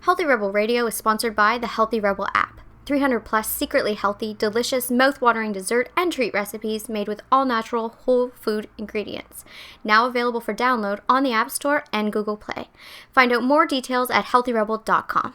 Healthy Rebel Radio is sponsored by the Healthy Rebel app. 300 plus secretly healthy, delicious, mouth-watering dessert and treat recipes made with all-natural, whole food ingredients. Now available for download on the App Store and Google Play. Find out more details at healthyrebel.com.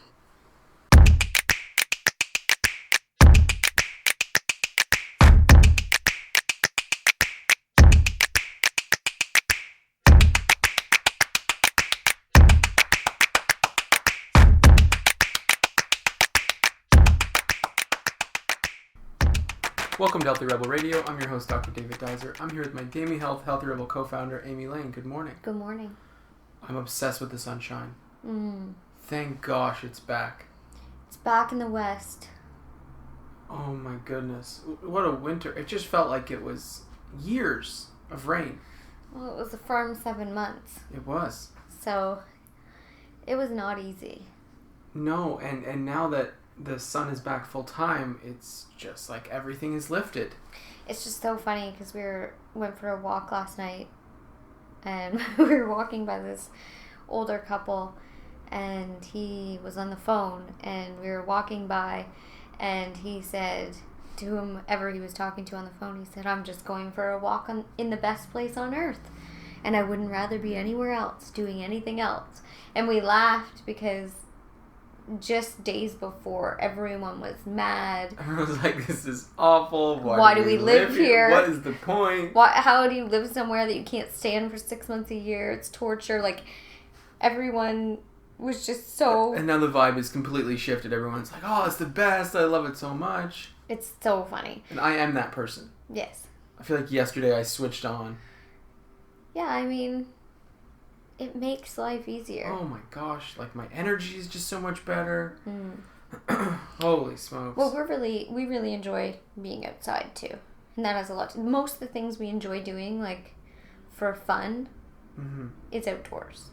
Welcome to Healthy Rebel Radio. I'm your host, Dr. David Dizer. I'm here with my Gamey Health Healthy Rebel co-founder, Amy Lane. Good morning. Good morning. I'm obsessed with the sunshine. Thank gosh it's back. It's back in the West. Oh my goodness. What a winter. It just felt like it was years of rain. Well, it was a firm 7 months. It was. So, it was not easy. No, and now that the sun is back full time, it's just like everything is lifted. It's just so funny because went for a walk last night and we were walking by this older couple and he was on the phone and we were walking by and he said to whomever he was talking to on the phone, he said, "I'm just going for a walk in the best place on earth and I wouldn't rather be anywhere else doing anything else." And we laughed because just days before, everyone was mad. Everyone was like, "This is awful. Why do we live here? What is the point? How do you live somewhere that you can't stand for 6 months a year? It's torture." Like, everyone was just so... And now the vibe is completely shifted. Everyone's like, "Oh, it's the best. I love it so much." It's so funny. And I am that person. Yes. I feel like yesterday I switched on. Yeah, I mean... It makes life easier. Oh my gosh, like my energy is just so much better. Holy smokes. Well, we really enjoy being outside too. And that has a lot to... Most of the things we enjoy doing, like, for fun, is outdoors.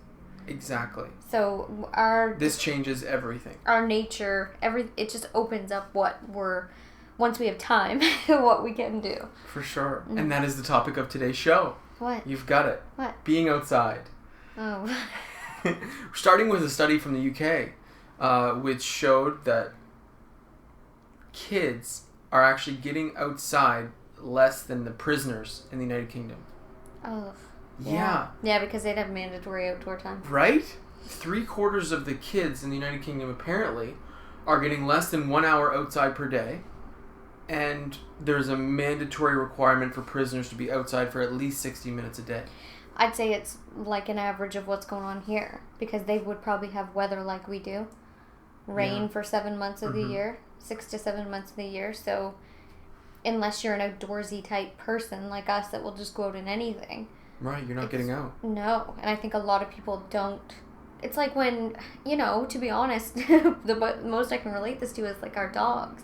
Exactly. So This changes everything. Our nature, it just opens up once we have time, what we can do. For sure. And that is the topic of today's show. What? You've got it. What? Being outside. Oh. Starting with a study from the UK, which showed that kids are actually getting outside less than the prisoners in the United Kingdom. Oh. Yeah. Yeah, because they'd have mandatory outdoor time. Right? 3/4 of the kids in the United Kingdom apparently are getting less than 1 hour outside per day. And there's a mandatory requirement for prisoners to be outside for at least 60 minutes a day. I'd say it's like an average of what's going on here, because they would probably have weather like we do. Rain for 7 months of the year, 6 to 7 months of the year. So unless you're an outdoorsy type person like us that will just go out in anything. Right, you're not getting out. No, and I think a lot of people don't. It's like when, to be honest, the most I can relate this to is like our dogs.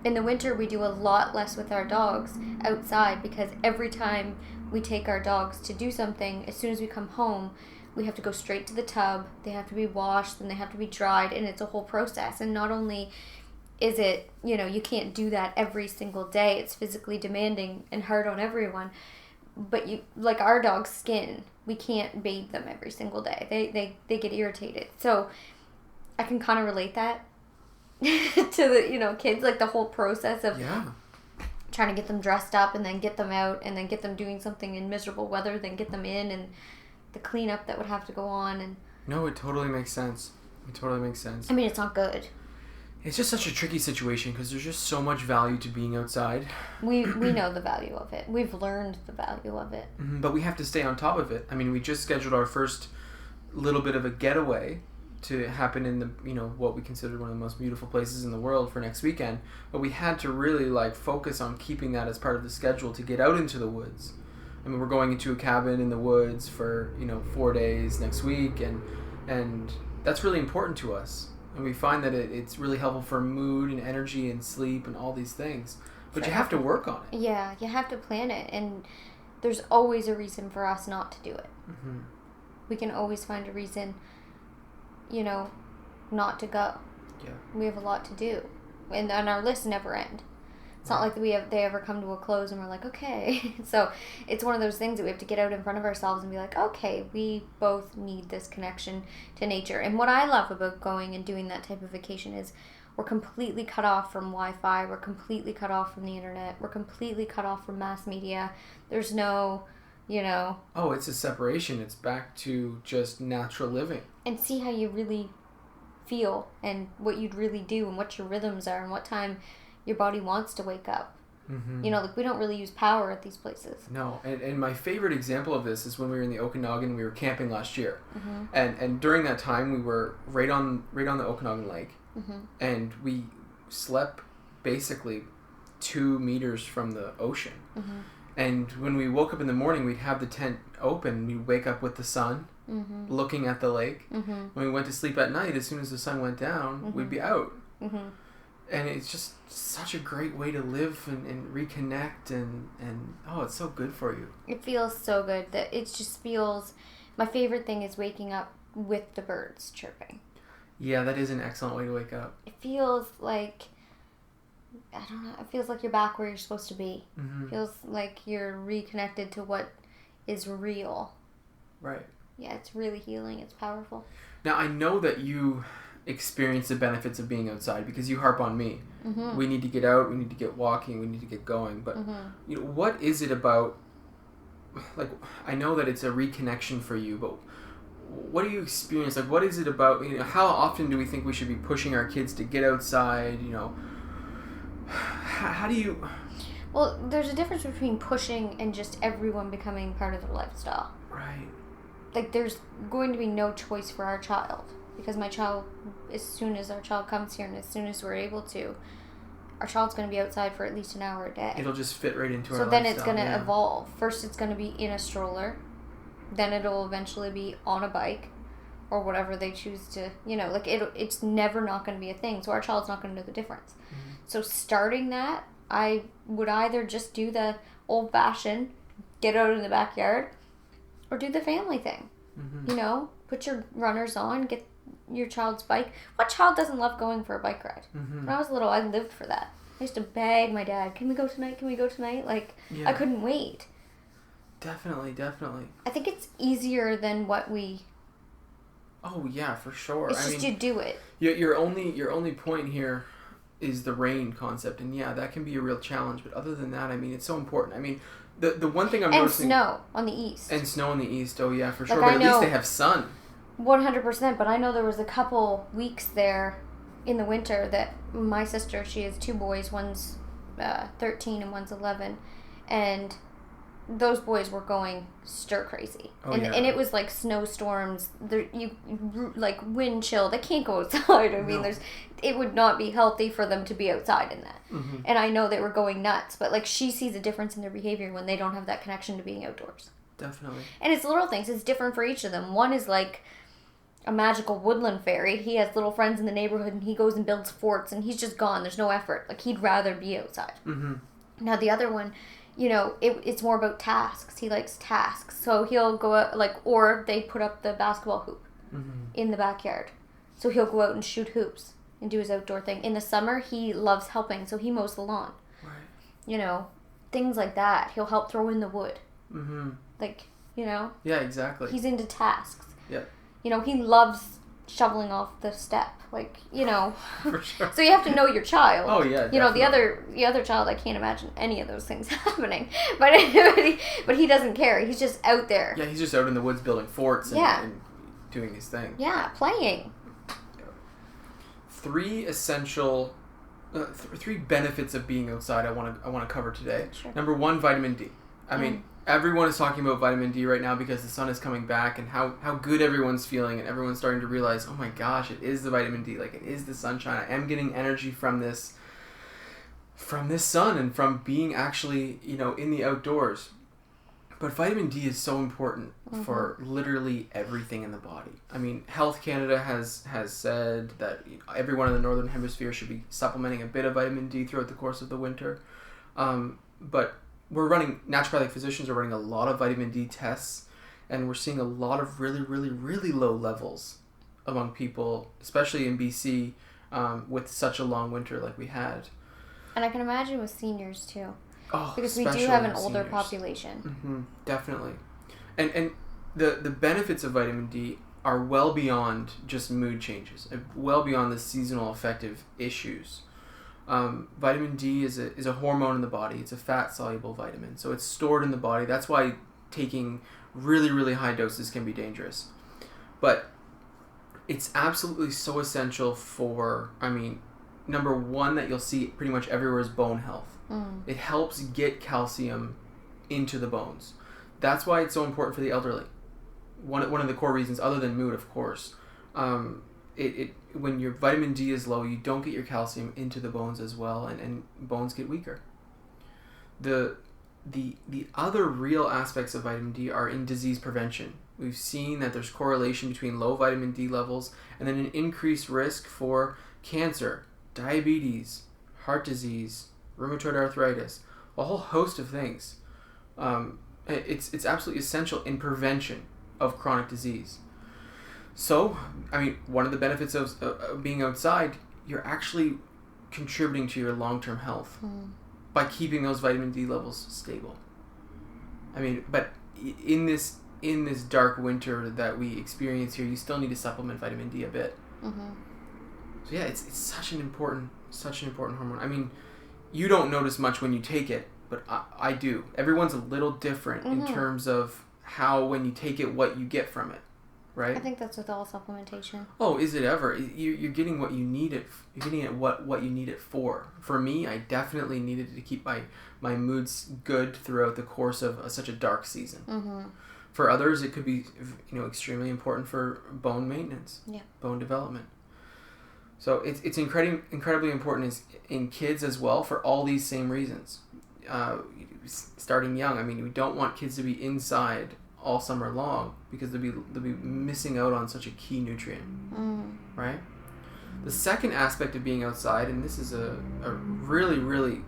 In the winter, we do a lot less with our dogs outside because every time we take our dogs to do something, as soon as we come home, we have to go straight to the tub. They have to be washed and they have to be dried, and it's a whole process. And not only is it, you can't do that every single day. It's physically demanding and hard on everyone. But like our dog's skin, we can't bathe them every single day. They get irritated. So I can kind of relate that to the, kids, like the whole process of trying to get them dressed up and then get them out and then get them doing something in miserable weather, then get them in, and the cleanup that would have to go on. And no, it totally makes sense. I mean, it's not good. It's just such a tricky situation because there's just so much value to being outside. We know the value of it. We've learned the value of it. But we have to stay on top of it. I mean, we just scheduled our first little bit of a getaway to happen in the, what we consider one of the most beautiful places in the world for next weekend. But we had to really focus on keeping that as part of the schedule to get out into the woods. I mean, we're going into a cabin in the woods for, 4 days next week, and that's really important to us. And we find that it's really helpful for mood and energy and sleep and all these things. But you have to work on it. Yeah, you have to plan it. And there's always a reason for us not to do it. We can always find a reason, not to go. Yeah. We have a lot to do. And our lists never end. It's not like they ever come to a close and we're like, okay. So it's one of those things that we have to get out in front of ourselves and be like, okay, we both need this connection to nature. And what I love about going and doing that type of vacation is we're completely cut off from Wi-Fi. We're completely cut off from the internet. We're completely cut off from mass media. There's no, Oh, it's a separation. It's back to just natural living. And see how you really feel and what you'd really do and what your rhythms are and what time your body wants to wake up. Mm-hmm. We don't really use power at these places. No, and my favorite example of this is when we were in the Okanagan. We were camping last year, mm-hmm. and during that time we were right on the Okanagan Lake, mm-hmm. and we slept basically 2 meters from the ocean. Mm-hmm. And when we woke up in the morning, we'd have the tent open. We'd wake up with the sun, mm-hmm. looking at the lake. Mm-hmm. When we went to sleep at night, as soon as the sun went down, mm-hmm. we'd be out. Mm-hmm. And it's just such a great way to live and reconnect and oh, it's so good for you. It feels so good. That it just feels... My favorite thing is waking up with the birds chirping. Yeah, that is an excellent way to wake up. It feels like... I don't know. It feels like you're back where you're supposed to be. Mm-hmm. It feels like you're reconnected to what is real. Right. Yeah, it's really healing. It's powerful. Now, I know that you experience the benefits of being outside because you harp on me. Mm-hmm. We need to get out, we need to get walking, we need to get going. But mm-hmm. What is it about, like, I know that it's a reconnection for you, but what do you experience? Like, what is it about, how often do we think we should be pushing our kids to get outside, how do you... Well, there's a difference between pushing and just everyone becoming part of their lifestyle. Right. Like, there's going to be no choice for our child. Because my child, as soon as our child comes here and as soon as we're able to, our child's going to be outside for at least an hour a day. It'll just fit right into our lifestyle. So then it's going to yeah. evolve. First it's going to be in a stroller. Then it'll eventually be on a bike. Or whatever they choose to, it's never not going to be a thing. So our child's not going to know the difference. Mm-hmm. So starting that, I would either just do the old-fashioned, get out in the backyard, or do the family thing. Mm-hmm. Put your runners on, get your child's bike. What child doesn't love going for a bike ride? Mm-hmm. When I was little, I lived for that. I used to beg my dad, can we go tonight? Can we go tonight? Yeah. I couldn't wait. Definitely. I think it's easier than what we... Oh, yeah, for sure. It's just you do it. Your only point here is the rain concept. And, yeah, that can be a real challenge. But other than that, it's so important. The one thing I'm noticing... And snow on the east. And snow on the east. Oh, yeah, for sure. But at least they have sun. 100%. But I know there was a couple weeks there in the winter that my sister, she has 2 boys. One's 13 and one's 11. And those boys were going stir crazy. Oh, and, yeah. and it was like snowstorms. Like wind chill. They can't go outside. No. It would not be healthy for them to be outside in that. Mm-hmm. And I know they were going nuts. But she sees a difference in their behavior when they don't have that connection to being outdoors. Definitely. And it's little things. It's different for each of them. One is like a magical woodland fairy. He has little friends in the neighborhood and he goes and builds forts and he's just gone. There's no effort. He'd rather be outside. Mm-hmm. Now the other one, it's more about tasks. He likes tasks. So he'll go out, or they put up the basketball hoop in the backyard. So he'll go out and shoot hoops and do his outdoor thing. In the summer, he loves helping. So he mows the lawn. Right. Things like that. He'll help throw in the wood. Mm-hmm. Yeah, exactly. He's into tasks. Yeah. He loves shoveling off the step. For sure. So you have to know your child. Oh, yeah, definitely. The other child, I can't imagine any of those things happening. But he doesn't care. He's just out there. Yeah, he's just out in the woods building forts and doing his thing. Yeah, playing. 3 essential... 3 benefits of being outside I want to cover today. Sure. Number 1, vitamin D. Everyone is talking about vitamin D right now because the sun is coming back and how good everyone's feeling and everyone's starting to realize, oh my gosh, it is the vitamin D. It is the sunshine. I am getting energy from this sun and from being actually, in the outdoors. But vitamin D is so important for literally everything in the body. Health Canada has said that everyone in the Northern Hemisphere should be supplementing a bit of vitamin D throughout the course of the winter. But naturopathic physicians are running a lot of vitamin D tests, and we're seeing a lot of really, really, really low levels among people, especially in BC, with such a long winter like we had. And I can imagine with seniors too. Oh, because we do have an older seniors. population. Mm-hmm, definitely. And the benefits of vitamin D are well beyond just mood changes, well beyond the seasonal affective issues. Vitamin D is a hormone in the body. It's a fat-soluble vitamin. So it's stored in the body. That's why taking really, really high doses can be dangerous. But it's absolutely so essential for, number one that you'll see pretty much everywhere is bone health. It helps get calcium into the bones. That's why it's so important for the elderly. One of the core reasons, other than mood, of course. When your vitamin D is low, you don't get your calcium into the bones as well, and bones get weaker. The other real aspects of vitamin D are in disease prevention. We've seen that there's correlation between low vitamin D levels and then an increased risk for cancer, diabetes, heart disease, rheumatoid arthritis, a whole host of things. It's absolutely essential in prevention of chronic disease. So, one of the benefits of being outside, you're actually contributing to your long-term health by keeping those vitamin D levels stable. But in this dark winter that we experience here, you still need to supplement vitamin D a bit. Mm-hmm. So yeah, it's such an important hormone. You don't notice much when you take it, but I do. Everyone's a little different in terms of how, when you take it, what you get from it, right? I think that's with all supplementation. Oh, is it ever? You're getting what you need it. You're getting it what you need it for. For me, I definitely needed it to keep my moods good throughout the course of such a dark season. Mm-hmm. For others, it could be extremely important for bone maintenance, bone development. So it's incredibly important in kids as well for all these same reasons. Starting young, we don't want kids to be inside all summer long because they'll be missing out on such a key nutrient, right? The second aspect of being outside, and this is a really, really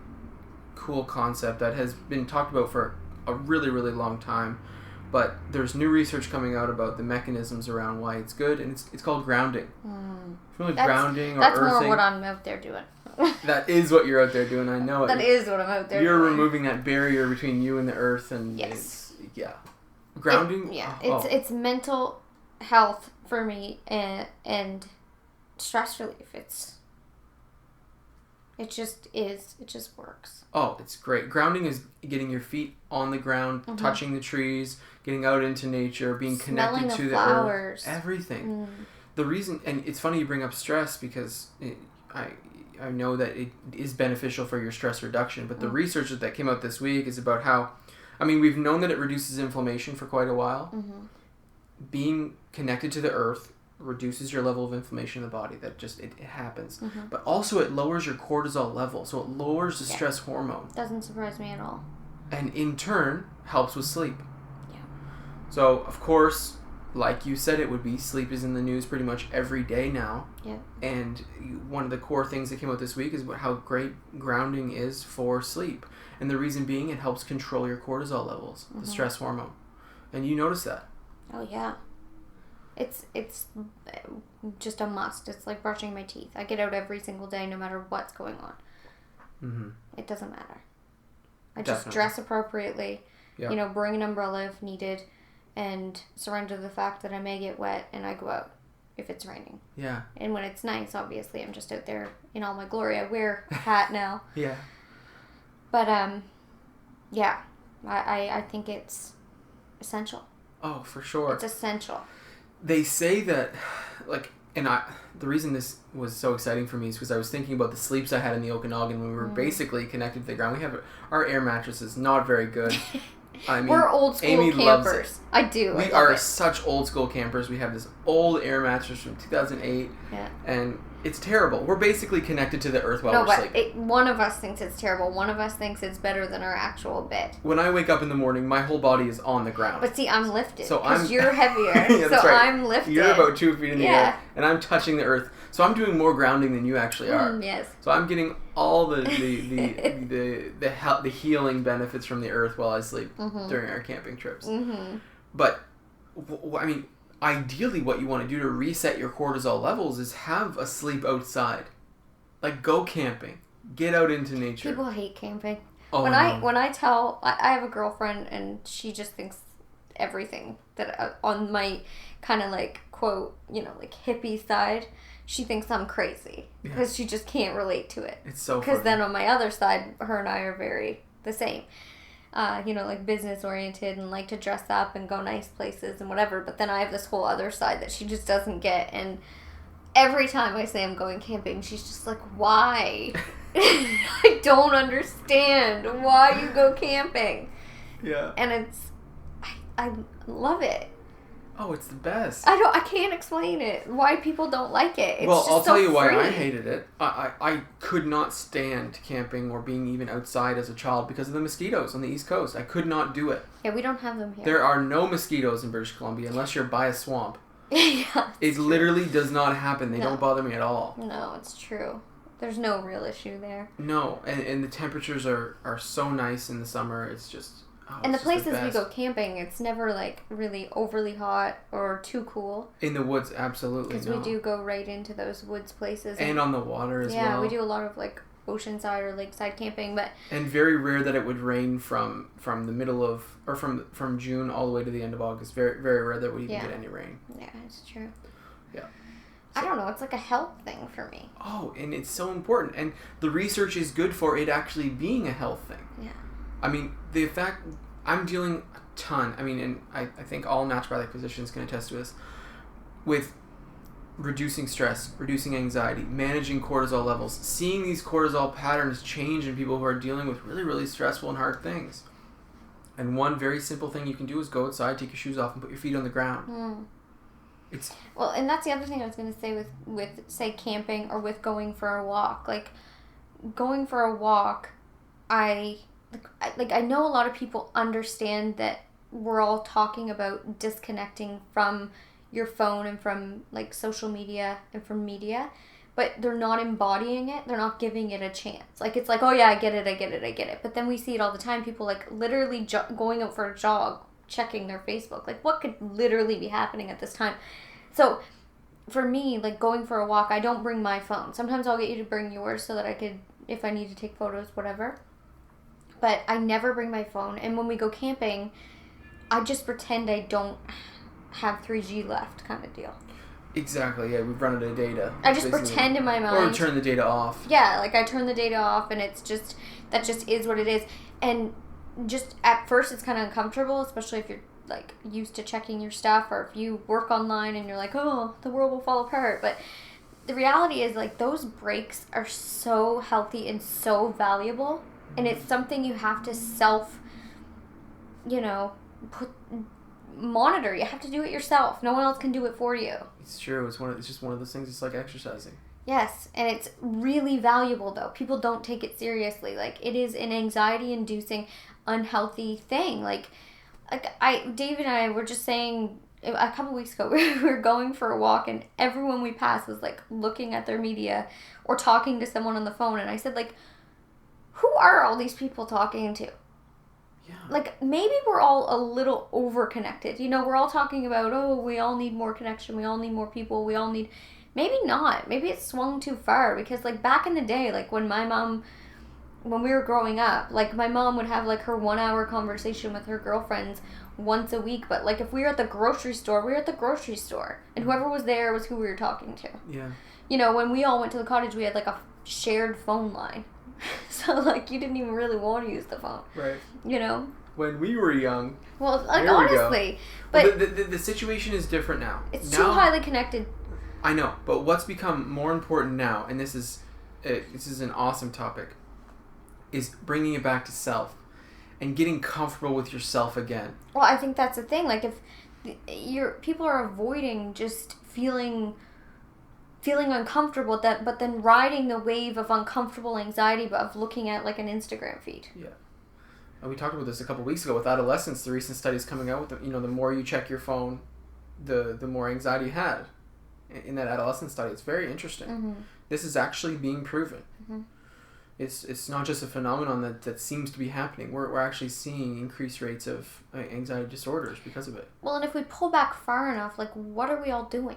cool concept that has been talked about for a really, really long time, but there's new research coming out about the mechanisms around why it's good, and it's called grounding. Grounding or that's earthing. That's more what I'm out there doing. That is what you're out there doing. I know it. That is what I'm out there doing. You're removing that barrier between you and the earth, and grounding. It's mental health for me and stress relief. It just works. Oh, it's great. Grounding is getting your feet on the ground, touching the trees, getting out into nature, being connected to the flowers. Earth, everything. The reason, and it's funny you bring up stress because I know that it is beneficial for your stress reduction, but the research that came out this week is about how, we've known that it reduces inflammation for quite a while. Being connected to the earth reduces your level of inflammation in the body. That just, it happens. But also it lowers your cortisol level, so it lowers the stress hormone. Doesn't surprise me at all. And in turn, helps with sleep. Yeah. So, of course, like you said it would be, sleep is in the news pretty much every day now. Yeah. And one of the core things that came out this week is how great grounding is for sleep. And the reason being, it helps control your cortisol levels, the stress hormone. And you notice that. Oh, yeah. It's just a must. It's like brushing my teeth. I get out every single day no matter what's going on. It doesn't matter. I just dress appropriately, bring an umbrella if needed, and surrender the fact that I may get wet, and I go out if it's raining. Yeah. And when it's nice, obviously, I'm just out there in all my glory. I wear a hat now. Yeah. But, I think it's essential. Oh, for sure. It's essential. They say that, the reason this was so exciting for me is because I was thinking about the sleeps I had in the Okanagan when we were basically connected to the ground. We have our air mattress is not very good. We're old school Amy campers. I do. We are such old school campers. We have this old air mattress from 2008, and it's terrible. We're basically connected to the earth while we're sleeping. One of us thinks it's terrible. One of us thinks it's better than our actual bed. When I wake up in the morning, my whole body is on the ground. But see, I'm lifted because you're heavier. Yeah, that's right. I'm lifted. You're about 2 feet in the air, and I'm touching the earth. So I'm doing more grounding than you actually are. Yes. So I'm getting all the healing benefits from the earth while I sleep during our camping trips. But ideally, what you want to do to reset your cortisol levels is have a sleep outside, like go camping, Get out into nature. People hate camping. Oh, when I know. when I tell, I have a girlfriend and she just thinks everything that on my kind of like quote, like hippie side, she thinks I'm crazy because she just can't relate to it. It's so because funny. then on my other side, her and I are very the same. Like business oriented and like to dress up and go nice places and whatever. But then I have this whole other side that she just doesn't get. And every time I say I'm going camping, she's just like, why? I don't understand why you go camping. Yeah. And I love it. Oh, it's the best. I can't explain it. Why people don't like it. It's well, just I'll tell you why free. I hated it. I could not stand camping or being even outside as a child because of the mosquitoes on the East Coast. I could not do it. Yeah, we don't have them here. There are no mosquitoes in British Columbia unless you're by a swamp. Yeah. It literally does not happen. They don't bother me at all. No, it's true. There's no real issue there. No, and the temperatures are so nice in the summer. It's just... and the places we go camping, it's never like really overly hot or too cool. In the woods, absolutely. Because we do go right into those woods places. And on the water as well. Yeah, we do a lot of like oceanside or lakeside camping, but... And very rare that it would rain from the middle of... Or from June all the way to the end of August. Very, very rare that we even get any rain. Yeah, it's true. Yeah. I don't know. It's like a health thing for me. Oh, and it's so important. And the research is good for it actually being a health thing. Yeah. I mean, the fact... I'm dealing a ton. I mean, and I think all naturopathic physicians can attest to this. With reducing stress, reducing anxiety, managing cortisol levels, seeing these cortisol patterns change in people who are dealing with really, really stressful and hard things. And one very simple thing you can do is go outside, take your shoes off, and put your feet on the ground. Well, and that's the other thing I was going to say with say camping or with going for a walk. Like going for a walk, I know a lot of people understand that we're all talking about disconnecting from your phone and from like social media and from media, but they're not embodying it. They're not giving it a chance. Like it's like, oh yeah, I get it. But then we see it all the time. People like literally going out for a jog, checking their Facebook. Like what could literally be happening at this time? So for me, like going for a walk, I don't bring my phone. Sometimes I'll get you to bring yours so that I could, if I need to take photos, whatever. But I never bring my phone. And when we go camping, I just pretend I don't have 3G left kind of deal. Exactly, yeah. We've run out of data. I just pretend in my mind. Or turn the data off. Yeah, like I turn the data off and it's just, that just is what it is. And just at first it's kind of uncomfortable, especially if you're like used to checking your stuff or if you work online and you're like, oh, the world will fall apart. But the reality is like those breaks are so healthy and so valuable. And it's something you have to monitor. You have to do it yourself. No one else can do it for you. It's true. It's just one of those things. It's like exercising. Yes, and it's really valuable though. People don't take it seriously. Like it is an anxiety-inducing, unhealthy thing. Like David and I were just saying a couple weeks ago, we were going for a walk and everyone we passed was like looking at their media or talking to someone on the phone, and I said like, who are all these people talking to? Yeah. Like, maybe we're all a little over-connected. We're all talking about, oh, we all need more connection. We all need more people. We all need... Maybe not. Maybe it's swung too far. Because, like, back in the day, like, when we were growing up, like, my mom would have, like, her 1-hour conversation with her girlfriends once a week. But, like, if we were at the grocery store, we were at the grocery store. And whoever was there was who we were talking to. Yeah. When we all went to the cottage, we had, like, a shared phone line. So, like, you didn't even really want to use the phone. Right. When we were young. Well, like, honestly. But the situation is different now. It's too highly connected. I know. But what's become more important now, and this is an awesome topic, is bringing it back to self and getting comfortable with yourself again. Well, I think that's the thing. Like, if people are avoiding just feeling uncomfortable with that, but then riding the wave of uncomfortable anxiety of looking at like an Instagram feed. Yeah. And we talked about this a couple weeks ago with adolescents. The recent studies coming out with the more you check your phone, the more anxiety you had in that adolescent study. It's very interesting. Mm-hmm. This is actually being proven. Mm-hmm. It's not just a phenomenon that seems to be happening. We're actually seeing increased rates of anxiety disorders because of it. Well, and if we pull back far enough, like, what are we all doing?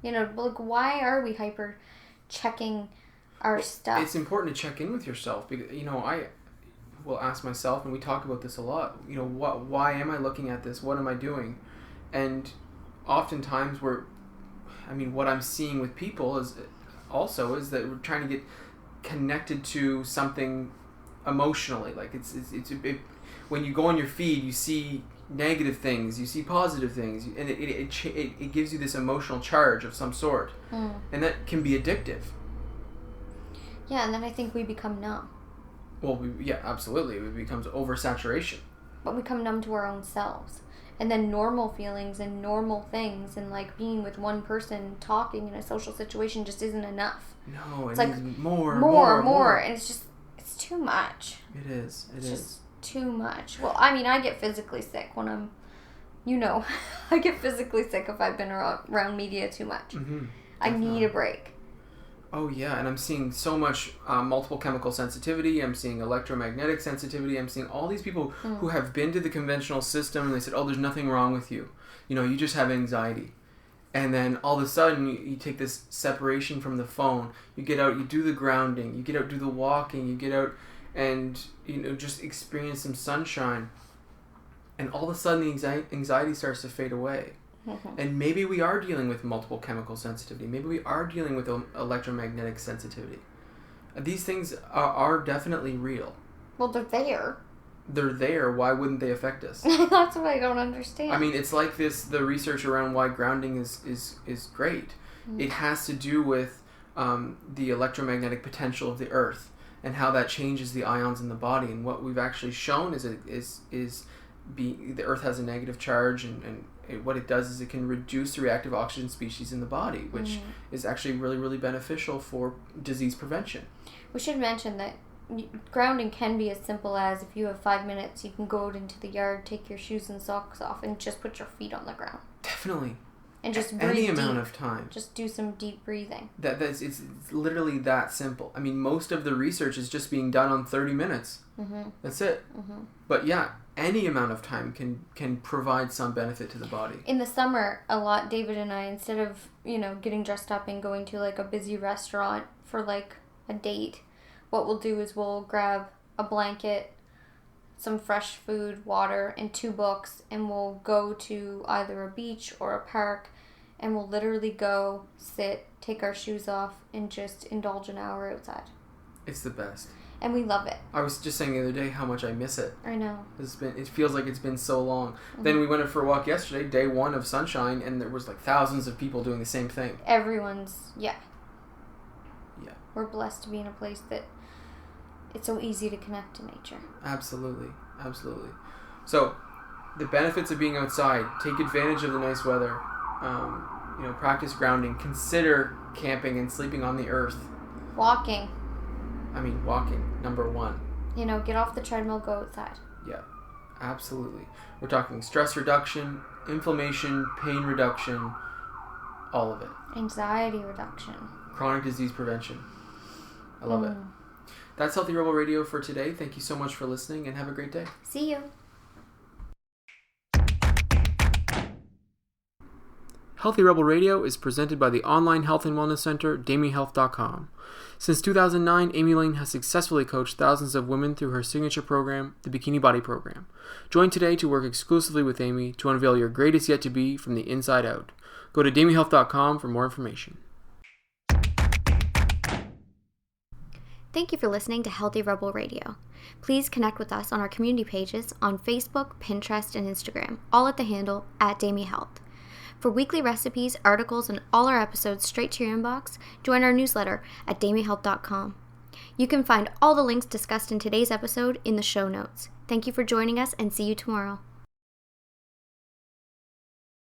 Yeah. Like, why are we hyper checking our stuff. It's important to check in with yourself because, I will ask myself, and we talk about this a lot, why am I looking at this? What am I doing? And oftentimes what I'm seeing with people is that we're trying to get connected to something emotionally. Like it's when you go on your feed, you see negative things, you see positive things, and it gives you this emotional charge of some sort, and that can be addictive. Yeah, and then I think we become numb. Well, absolutely, it becomes oversaturation. But we become numb to our own selves, and then normal feelings and normal things, and like being with one person talking in a social situation just isn't enough. No, it's it like needs more, and it's too much. It is. Just too much. Well, I get physically sick when I'm, I get physically sick if I've been around media too much. Mm-hmm. I need a break. Oh yeah, and I'm seeing so much multiple chemical sensitivity. I'm seeing electromagnetic sensitivity. I'm seeing all these people who have been to the conventional system and they said, "Oh, there's nothing wrong with you. You just have anxiety." And then all of a sudden, you take this separation from the phone. You get out, you do the grounding. You get out, do the walking. You get out and, just experience some sunshine. And all of a sudden, the anxiety starts to fade away. Mm-hmm. And maybe we are dealing with multiple chemical sensitivity. Maybe we are dealing with electromagnetic sensitivity. These things are definitely real. Well, they're there. They're there. Why wouldn't they affect us? That's what I don't understand. I mean, it's like the research around why grounding is great. Mm-hmm. It has to do with the electromagnetic potential of the Earth and how that changes the ions in the body. And what we've actually shown is the Earth has a negative charge, and what it does is it can reduce the reactive oxygen species in the body, which is actually really, really beneficial for disease prevention. We should mention that grounding can be as simple as, if you have 5 minutes, you can go out into the yard, take your shoes and socks off, and just put your feet on the ground. Definitely. And just breathe any deep. Amount of time. Just do some deep breathing. It's literally that simple. I mean, most of the research is just being done on 30 minutes. Mm-hmm. That's it. Mm-hmm. But yeah, any amount of time can provide some benefit to the body. In the summer, a lot, David and I, instead of, getting dressed up and going to like a busy restaurant for like a date, what we'll do is we'll grab a blanket, some fresh food, water, and 2 books, and we'll go to either a beach or a park, and we'll literally go, sit, take our shoes off, and just indulge an hour outside. It's the best. And we love it. I was just saying the other day how much I miss it. I know. It feels like it's been so long. Mm-hmm. Then we went out for a walk yesterday, day 1 of sunshine, and there was like thousands of people doing the same thing. Everyone's, yeah. We're blessed to be in a place that it's so easy to connect to nature. Absolutely. So, the benefits of being outside: take advantage of the nice weather. Practice grounding. Consider camping and sleeping on the earth. Walking. Walking, number 1. Get off the treadmill, go outside. Yeah, absolutely. We're talking stress reduction, inflammation, pain reduction, all of it. Anxiety reduction. Chronic disease prevention. I love it. That's Healthy Rebel Radio for today. Thank you so much for listening, and have a great day. See you. Healthy Rebel Radio is presented by the online health and wellness center, DamiHealth.com. Since 2009, Amy Lane has successfully coached thousands of women through her signature program, the Bikini Body Program. Join today to work exclusively with Amy to unveil your greatest yet to be from the inside out. Go to DamiHealth.com for more information. Thank you for listening to Healthy Rebel Radio. Please connect with us on our community pages on Facebook, Pinterest, and Instagram, all at the handle @DamiHealth. For weekly recipes, articles, and all our episodes straight to your inbox, join our newsletter at DamiHealth.com. You can find all the links discussed in today's episode in the show notes. Thank you for joining us, and see you tomorrow.